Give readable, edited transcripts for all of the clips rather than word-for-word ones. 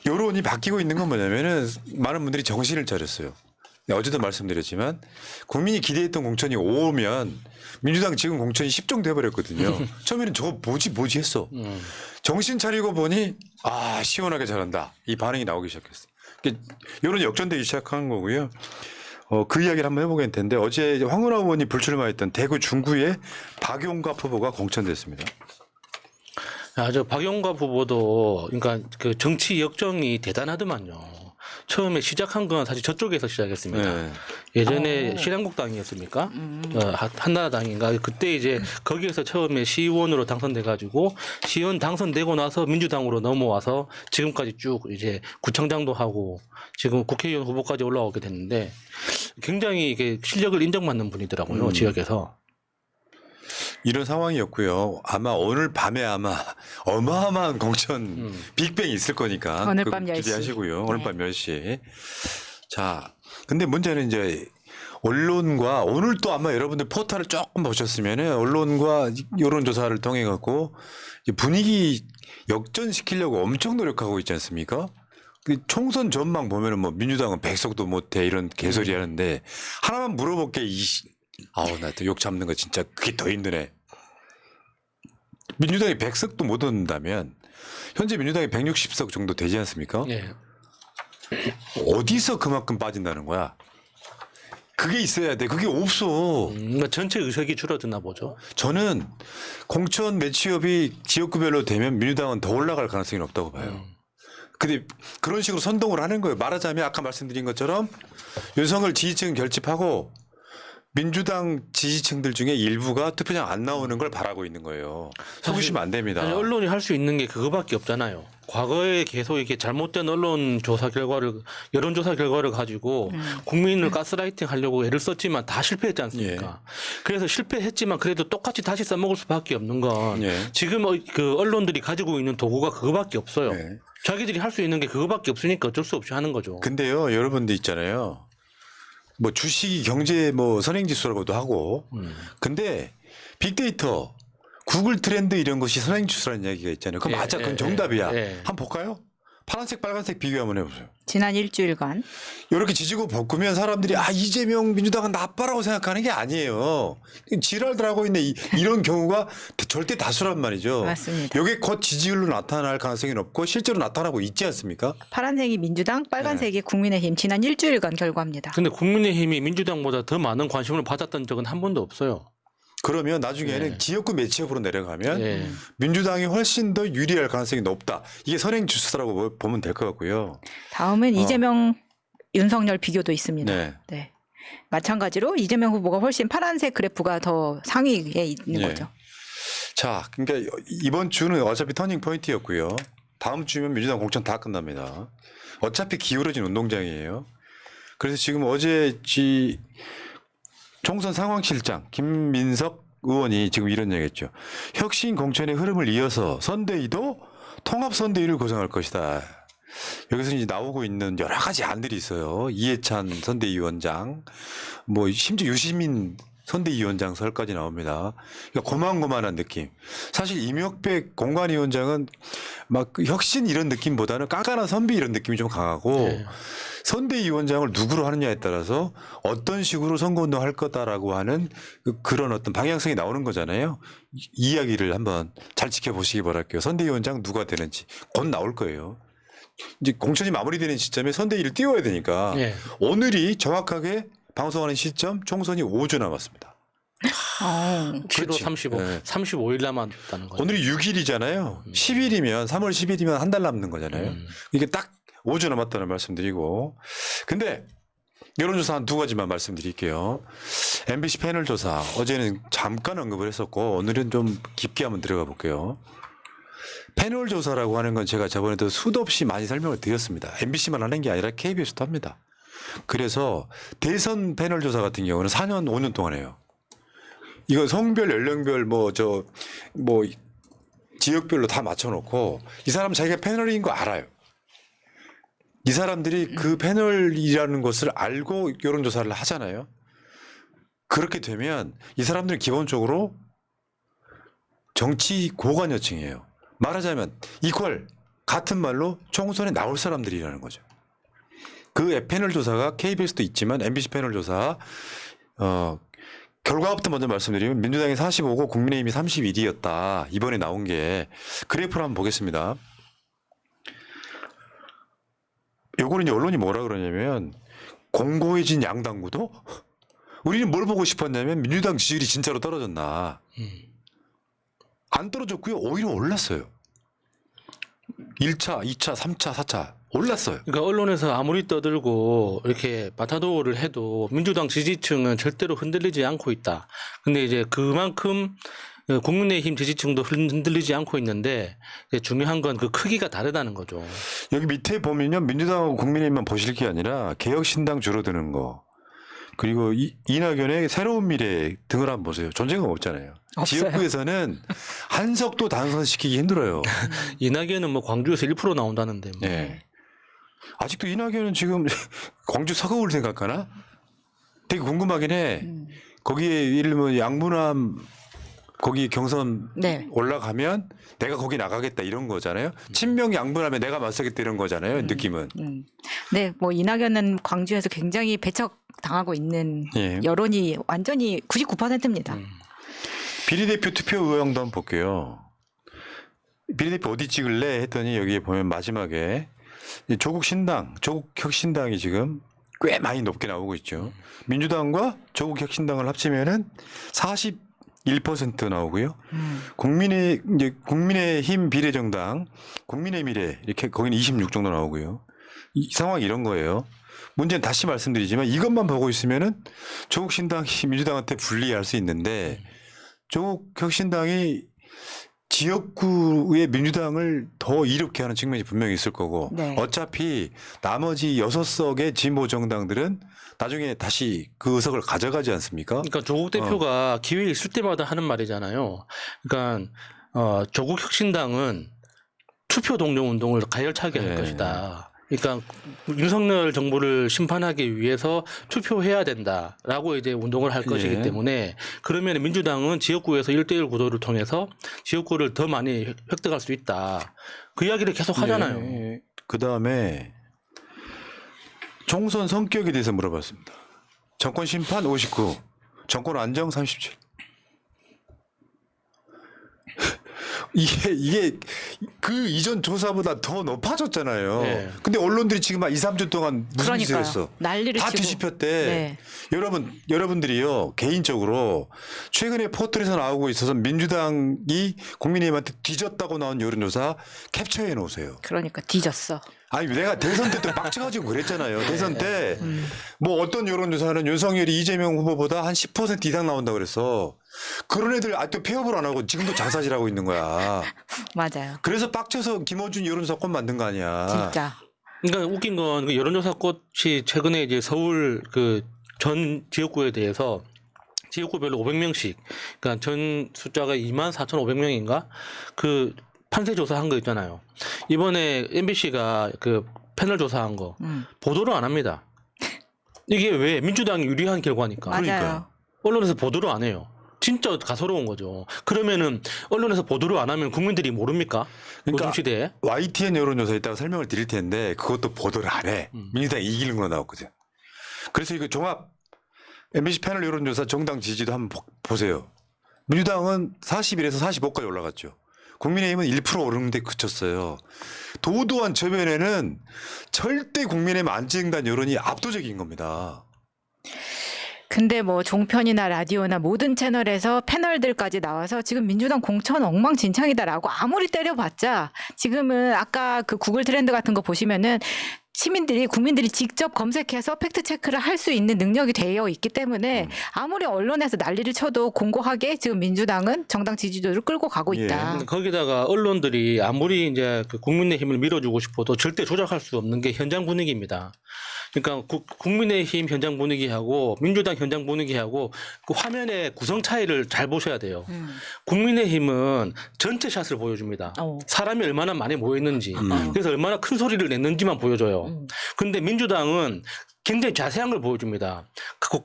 여론이 바뀌고 있는 건 뭐냐면은 많은 분들이 정신을 차렸어요. 네, 어제도 말씀드렸지만 국민이 기대했던 공천이 오면 민주당 지금 공천이 10종 돼버렸거든요. 처음에는 저거 뭐지 했어. 정신 차리고 보니 아 시원하게 잘한다. 이 반응이 나오기 시작했어요. 여론이 역전되기 시작한 거고요. 그 이야기를 한번 해보겠을 텐데 어제 황운하 의원이 불출마했던 대구 중구의 박용갑 후보가 공천됐습니다. 저 박용갑 후보도 그러니까 그 정치 역정이 대단하더만요. 처음에 시작한 건 사실 저쪽에서 시작했습니다. 네. 예전에 실한국당이었습니까? 한나라당인가? 그때 이제 거기에서 처음에 시의원으로 당선돼가지고 시의원 당선되고 나서 민주당으로 넘어와서 지금까지 쭉 이제 구청장도 하고 지금 국회의원 후보까지 올라오게 됐는데 굉장히 이게 실력을 인정받는 분이더라고요. 지역에서. 이런 상황이었고요. 아마 오늘 밤에 아마 어마어마한 공천 빅뱅이 있을 거니까 오늘 밤 10시. 기대하시고요. 오늘 밤 10시. 자, 근데 문제는 이제 언론과 오늘 또 아마 여러분들 포털을 조금 보셨으면은 언론과 여론조사를 통해 갖고 분위기 역전시키려고 엄청 노력하고 있지 않습니까? 그 총선 전망 보면은 뭐 민주당은 백석도 못해 이런 개소리 하는데 하나만 물어볼게 아우 나 또 욕 잡는 거 진짜 그게 더 힘드네. 민주당이 100석도 못 얻는다면 현재 민주당이 160석 정도 되지 않습니까? 예. 어디서 그만큼 빠진다는 거야? 그게 있어야 돼. 그게 없어. 그러니까 전체 의석이 줄어드나 보죠. 저는 공천 매치업이 지역구별로 되면 민주당은 더 올라갈 가능성이 높다고 봐요. 근데 그런 식으로 선동을 하는 거예요. 말하자면 아까 말씀드린 것처럼 윤석열 지지층 결집하고 민주당 지지층들 중에 일부가 투표장 안 나오는 걸 바라고 있는 거예요. 속으시면 안 됩니다. 사실 언론이 할 수 있는 게 그거밖에 없잖아요. 과거에 계속 이렇게 잘못된 언론조사 결과를 여론조사 결과를 가지고 국민을 가스라이팅 하려고 애를 썼지만 다 실패했지 않습니까? 그래서 실패했지만 그래도 똑같이 다시 써먹을 수밖에 없는 건 예. 지금 그 언론들이 가지고 있는 도구가 그거밖에 없어요. 예. 자기들이 할 수 있는 게 그거밖에 없으니까 어쩔 수 없이 하는 거죠. 근데요, 여러분들 있잖아요. 뭐 주식이 경제 뭐 선행지수라고도 하고. 근데 빅데이터, 구글 트렌드 이런 것이 선행지수라는 이야기가 있잖아요. 그럼 맞아. 그건 정답이야. 한번 볼까요? 파란색, 빨간색 비교 한번 해보세요. 지난 일주일간 이렇게 지지고 볶으면 사람들이 아 이재명 민주당은 나빠라고 생각하는 게 아니에요. 지랄들 하고 있는 이런 경우가 절대 다수란 말이죠. 맞습니다. 이게 곧 지지율로 나타날 가능성이 높고 실제로 나타나고 있지 않습니까? 파란색이 민주당, 빨간색이 국민의힘 지난 일주일간 결과입니다. 근데 국민의힘이 민주당보다 더 많은 관심을 받았던 적은 한 번도 없어요. 그러면 나중에는 지역구 매치업으로 내려가면 예. 민주당이 훨씬 더 유리할 가능성이 높다. 이게 선행지수라고 보면 될 것 같고요. 다음은 이재명, 윤석열 비교도 있습니다. 네. 네. 마찬가지로 이재명 후보가 훨씬 파란색 그래프가 더 상위에 있는 예. 거죠. 자, 그러니까 이번 주는 어차피 터닝 포인트였고요. 다음 주면 민주당 공천 다 끝납니다. 어차피 기울어진 운동장이에요. 그래서 지금 어제 총선 상황실장 김민석 의원이 지금 이런 얘기했죠. 혁신 공천의 흐름을 이어서 선대위도 통합선대위를 구성할 것이다. 여기서 이제 나오고 있는 여러 가지 안들이 있어요. 이해찬 선대위원장, 뭐 심지어 유시민 선대위원장 설까지 나옵니다. 그러니까 고만고만한 느낌. 사실 임혁백 공관위원장은 막그 혁신 이런 느낌보다는 깐깐한 선비 이런 느낌이 좀 강하고 선대위원장을 누구로 하느냐에 따라서 어떤 식으로 선거운동 할 거다라고 하는 그런 어떤 방향성이 나오는 거잖아요. 이 이야기를 한번 잘 지켜보시기 바랄게요. 선대위원장 누가 되는지 곧 나올 거예요. 이제 공천이 마무리되는 시점에 선대위를 띄워야 되니까 예. 오늘이 정확하게 방송하는 시점 총선이 5주 남았습니다. 7월 그렇지. 35, 네. 35일 남았다는 거예요. 오늘이 6일이잖아요. 10일이면 3월 10일이면 한 달 남는 거잖아요. 이게 딱 5주 남았다는 말씀드리고. 근데 여론조사 한 두 가지만 말씀드릴게요. MBC 패널 조사 어제는 잠깐 언급을 했었고 오늘은 좀 깊게 한번 들어가 볼게요. 패널 조사라고 하는 건 제가 저번에도 수도 없이 많이 설명을 드렸습니다. MBC만 하는 게 아니라 KBS도 합니다. 그래서 대선 패널 조사 같은 경우는 4년, 5년 동안 해요. 이거 성별, 연령별 뭐 지역별로 다 맞춰놓고 이 사람 자기가 패널인 거 알아요. 이 사람들이 그 패널이라는 것을 알고 여론조사를 하잖아요. 그렇게 되면 이 사람들은 기본적으로 정치 고관여층이에요. 말하자면 이퀄 같은 말로 총선에 나올 사람들이라는 거죠. 그 패널 조사가 KBS도 있지만 MBC 패널 조사 결과부터 먼저 말씀드리면 민주당이 45고 국민의힘이 31이었다. 이번에 나온 게 그래프를 한번 보겠습니다. 요거는 이제 언론이 뭐라 그러냐면 공고해진 양당 구도? 우리는 뭘 보고 싶었냐면 민주당 지지율이 진짜로 떨어졌나. 안 떨어졌고요. 오히려 올랐어요. 1차, 2차, 3차, 4차 올랐어요. 그러니까 언론에서 아무리 떠들고 이렇게 마타도를 해도 민주당 지지층은 절대로 흔들리지 않고 있다. 근데 이제 그만큼 국민의힘 지지층도 흔들리지 않고 있는데 이제 중요한 건 그 크기가 다르다는 거죠. 여기 밑에 보면요. 민주당하고 국민의힘만 보실 게 아니라 개혁신당 줄어드는 거. 그리고 이낙연의 새로운 미래 등을 한번 보세요. 존재감 없잖아요. 없어요. 지역구에서는 한석도 당선시키기 힘들어요. 이낙연은 뭐 광주에서 1% 나온다는데. 뭐. 네. 아직도 이낙연은 지금 광주 서구를 생각하나? 되게 궁금하긴 해. 거기에 예를 들면 양문암 거기 경선 네. 올라가면 내가 거기 나가겠다 이런 거잖아요. 친명 양분하면 내가 맞서겠다 이런 거잖아요. 느낌은. 네, 뭐 이낙연은 광주에서 굉장히 배척 당하고 있는 예. 여론이 완전히 99%입니다. 비례대표 투표 의향도 한번 볼게요. 비례대표 어디 찍을래 했더니 여기에 보면 마지막에 조국 혁신당이 지금 꽤 많이 높게 나오고 있죠. 민주당과 조국 혁신당을 합치면은 41% 나오고요. 국민의힘 비례정당, 국민의 미래 이렇게 거기는 26 정도 나오고요. 이 상황이 이런 거예요. 문제는 다시 말씀드리지만 이것만 보고 있으면은 조국 신당이 민주당한테 불리할 수 있는데 조국 혁신당이 지역구의 민주당을 더 이롭게 하는 측면이 분명히 있을 거고 네. 어차피 나머지 6석의 진보 정당들은 나중에 다시 그 의석을 가져가지 않습니까? 그러니까 조국 대표가 기회 있을 때마다 하는 말이잖아요. 그러니까 조국 혁신당은 투표 동료 운동을 가열차게 할 네. 것이다. 그러니까 윤석열 정부를 심판하기 위해서 투표해야 된다라고 이제 운동을 할 것이기 예. 때문에 그러면 민주당은 지역구에서 1대1 구도를 통해서 지역구를 더 많이 획득할 수 있다. 그 이야기를 계속 하잖아요. 네. 그다음에 총선 성격에 대해서 물어봤습니다. 정권 심판 59, 정권 안정 37. 이게 그 이전 조사보다 더 높아졌잖아요. 네. 근데 언론들이 지금 한 2, 3주 동안 무슨 짓을 그러니까요. 했어? 난리를 다 치고. 뒤집혔대. 네. 여러분들이요. 개인적으로 최근에 포털에서 나오고 있어서 민주당이 국민의힘한테 뒤졌다고 나온 여론조사 캡처해 놓으세요. 그러니까 뒤졌어. 아니 내가 대선 때 또 빡쳐가지고 그랬잖아요. 대선 때 뭐 어떤 여론조사는 윤석열이 이재명 후보보다 한 10% 이상 나온다 그랬어. 그런 애들 아직도 폐업을 안 하고 지금도 장사질하고 있는 거야. 맞아요. 그래서 빡쳐서 김어준 여론조사권 만든 거 아니야. 진짜. 그러니까 웃긴 건 그 여론조사 꽃이 최근에 이제 서울 그 전 지역구에 대해서 지역구별로 500명씩, 그러니까 전 숫자가 24,500명인가 그 판세 조사한 거 있잖아요. 이번에 MBC가 그 패널 조사한 거 보도를 안 합니다. 이게 왜 민주당이 유리한 결과니까. 맞아요. 그러니까요. 언론에서 보도를 안 해요. 진짜 가소로운 거죠. 그러면은 언론에서 보도를 안 하면 국민들이 모릅니까? 그러니까 요즘 시대에. YTN 여론조사 이따가 설명을 드릴 텐데 그것도 보도를 안 해. 민주당이 이기는 거 나왔거든. 그래서 이거 종합 MBC 패널 여론조사 정당 지지도 한번 보세요. 민주당은 41에서 45까지 올라갔죠. 국민의힘은 1% 오르는데 그쳤어요. 도도한 저변에는 절대 국민의힘 안지응단 여론이 압도적인 겁니다. 근데 뭐 종편이나 라디오나 모든 채널에서 패널들까지 나와서 지금 민주당 공천 엉망진창이다라고 아무리 때려봤자 지금은 아까 그 구글 트렌드 같은 거 보시면은 국민들이 직접 검색해서 팩트 체크를 할 수 있는 능력이 되어 있기 때문에 아무리 언론에서 난리를 쳐도 공고하게 지금 민주당은 정당 지지도를 끌고 가고 있다. 거기다가 언론들이 아무리 이제 그 국민의힘을 밀어주고 싶어도 절대 조작할 수 없는 게 현장 분위기입니다. 그러니까 국민의힘 현장 분위기하고 민주당 현장 분위기하고 그 화면의 구성 차이를 잘 보셔야 돼요. 국민의힘은 전체 샷을 보여줍니다. 사람이 얼마나 많이 모였는지, 그래서 얼마나 큰 소리를 냈는지만 보여줘요. 근데 민주당은 굉장히 자세한 걸 보여줍니다.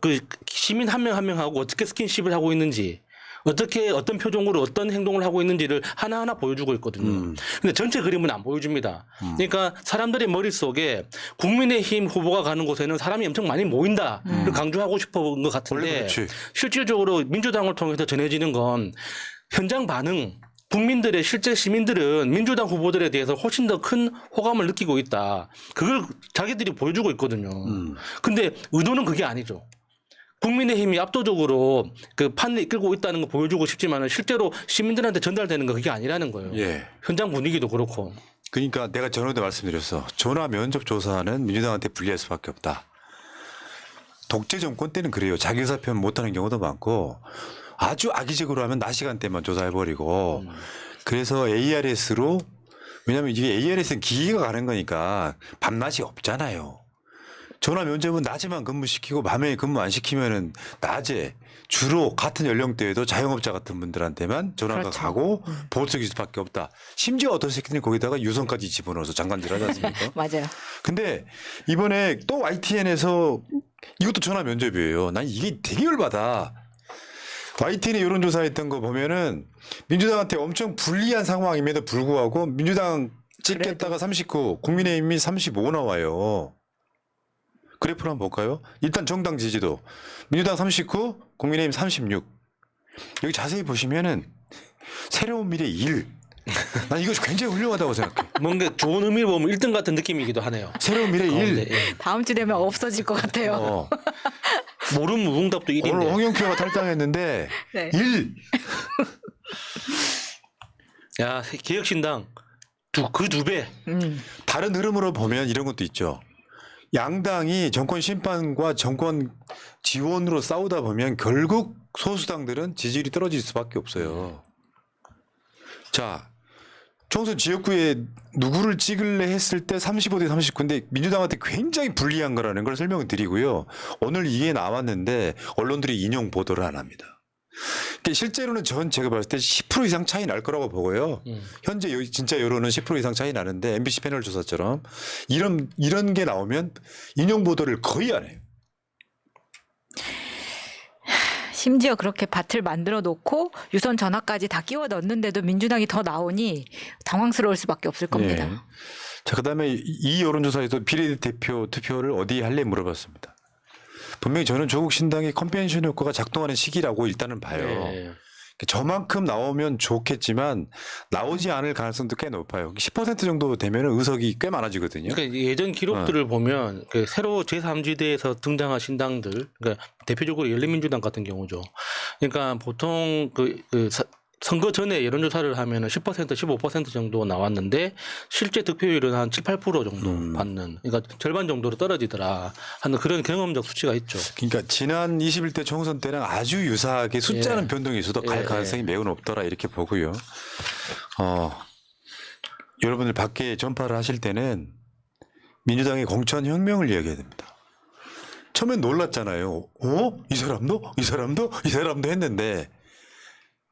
그 시민 한 명 한 명하고 어떻게 스킨십을 하고 있는지, 어떻게 어떤 표정으로 어떤 행동을 하고 있는지를 하나하나 보여주고 있거든요. 근데 전체 그림은 안 보여줍니다. 그러니까 사람들의 머릿속에 국민의힘 후보가 가는 곳에는 사람이 엄청 많이 모인다를 강조하고 싶은 것 원래 같은데 그렇지. 실질적으로 민주당을 통해서 전해지는 건 현장 반응 국민들의 실제 시민들은 민주당 후보들에 대해서 훨씬 더 큰 호감을 느끼고 있다. 그걸 자기들이 보여주고 있거든요. 근데 의도는 그게 아니죠. 국민의힘이 압도적으로 그 판을 이끌고 있다는 거 보여주고 싶지만 실제로 시민들한테 전달되는 거 그게 아니라는 거예요. 예. 현장 분위기도 그렇고. 그러니까 내가 전에도 말씀드렸어. 전화 면접 조사는 민주당한테 불리할 수밖에 없다. 독재 정권 때는 그래요. 자기 의사 표현 못하는 경우도 많고 아주 악의적으로 하면 낮 시간대만 조사해버리고 그래서 ARS로 왜냐하면 이게 ARS는 기계가 가는 거니까 밤낮이 없잖아요. 전화 면접은 낮에만 근무시키고 밤에 근무 안 시키면은 낮에 주로 같은 연령대에도 자영업자 같은 분들한테만 전화가 그렇죠. 가고 보석일 수밖에 없다. 심지어 어떤 새끼들이 거기다가 유선까지 집어넣어서 장관질 하지 않습니까? 맞아요. 근데 이번에 또 YTN에서 이것도 전화 면접이에요. 난 이게 되게 열받아. YTN이 여론조사했던 거 보면은 민주당한테 엄청 불리한 상황임에도 불구하고 민주당 찍겠다가 39, 국민의힘이 35 나와요. 그래프를 한번 볼까요? 일단 정당 지지도 민주당 39, 국민의힘 36. 여기 자세히 보시면은 새로운 미래 1. 난 이거 굉장히 훌륭하다고 생각해. 뭔가 좋은 의미를 보면 1등 같은 느낌이기도 하네요. 새로운 미래 1. 가운데, 예. 다음 주 되면 없어질 것 같아요. 모름 무응답도 1인데. 오늘 홍영표가 탈당했는데 네. 1. 야, 개혁신당 그 두 배. 다른 흐름으로 보면 이런 것도 있죠. 양당이 정권 심판과 정권 지원으로 싸우다 보면 결국 소수당들은 지지율이 떨어질 수밖에 없어요. 자, 총선 지역구에 누구를 찍을래 했을 때 35대 39인데 민주당한테 굉장히 불리한 거라는 걸 설명을 드리고요. 오늘 이게 나왔는데 언론들이 인용 보도를 안 합니다. 그러니까 실제로는 제가 봤을 때 10% 이상 차이 날 거라고 보고요. 현재 진짜 여론은 10% 이상 차이 나는데 MBC 패널 조사처럼 이런 게 나오면 인용 보도를 거의 안 해요. 심지어 그렇게 밭을 만들어 놓고 유선 전화까지 다 끼워 넣는데도 민주당이 더 나오니 당황스러울 수밖에 없을 겁니다. 예. 자, 그다음에 이 여론조사에도 비례대표 투표를 어디에 할래 물어봤습니다. 분명히 저는 조국 신당의 컨벤션 효과가 작동하는 시기라고 일단은 봐요. 예. 저만큼 나오면 좋겠지만 나오지 않을 가능성도 꽤 높아요. 10% 정도 되면 의석이 꽤 많아지거든요. 그러니까 예전 기록들을 보면 그 새로 제3지대에서 등장한 신당들, 그러니까 대표적으로 열린민주당 같은 경우죠. 그러니까 보통 선거 전에 여론조사를 하면은 10%, 15% 정도 나왔는데 실제 득표율은 한 7, 8% 정도 받는, 그러니까 절반 정도로 떨어지더라 하는 그런 경험적 수치가 있죠. 그러니까 지난 21대 총선 때랑 아주 유사하게 숫자는 예. 변동이 있어도 갈 예, 가능성이 매우 높더라 이렇게 보고요. 여러분들 밖에 전파를 하실 때는 민주당의 공천 혁명을 이야기해야 됩니다. 처음엔 놀랐잖아요. 이 사람도? 이 사람도? 이 사람도 했는데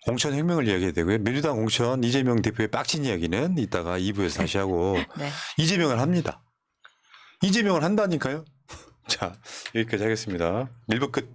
공천 혁명을 이야기해야 되고요. 민주당 공천 이재명 대표의 빡친 이야기는 이따가 2부에서 다시 하고 네. 이재명을 합니다. 이재명을 한다니까요. 자, 여기까지 하겠습니다. 1부 끝.